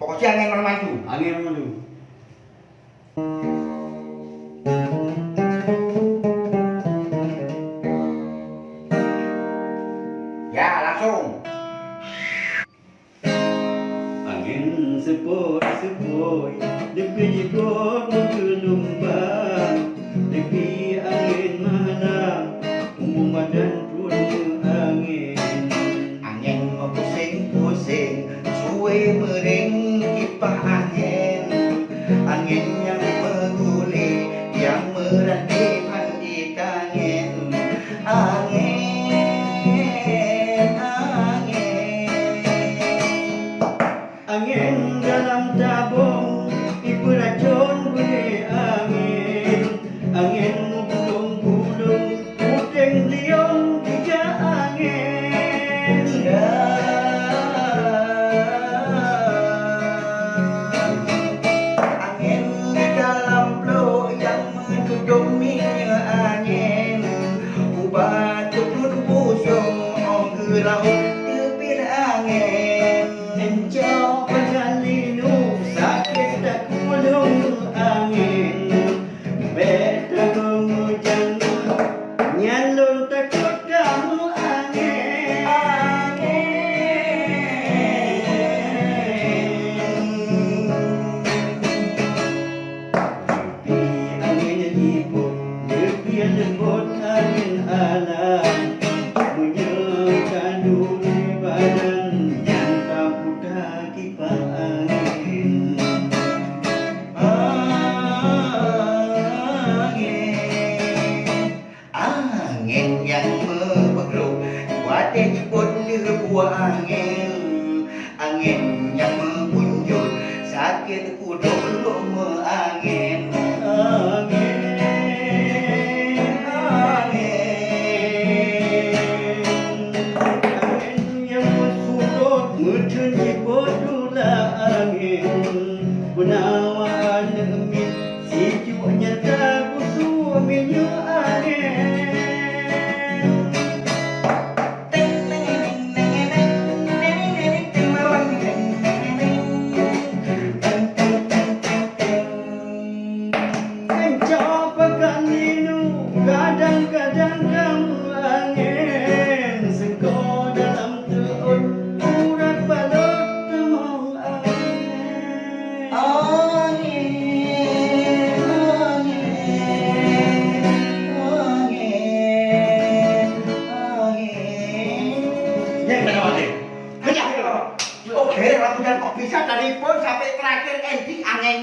Pokoknya angin maju. Angin maju. Ya, langsung. Angin sepoi-sepoi Depi jikot bergelombang Depi angin malam Umum badan pun angin Angin pusing-pusing Suwe mering kipas angin Angin yang mengguli Yang merantipkan di angin Angin dalam tabung Ibu racun bunyi angin Angin gulung-gulung Puting liung tiga angin Angin di dalam peluk Yang menduduminya angin Ubah tutut busung Ong ke laut tepil angin Encau pagalinu sakit tak kulung angin Beta mengujan nyalun takut kamu angin Depi angin liput Depi lembut angin alam Menyekan duri badan Angin yang membegeruk Wadah pun buah angin Angin yang mempunjul Sakit kuduk luma angin Angin yang mesudut Mercun jibut dula angin Benawaan emin Sejuknya tak busu minyak angin Encau pekan linu Kadang-kadang kamu angin Sengkau dalam teut Urat balut temang angin Yang mana Wati? Kejap ya. Oke, aku dan kok bisa dari pun sampai terakhir ending angin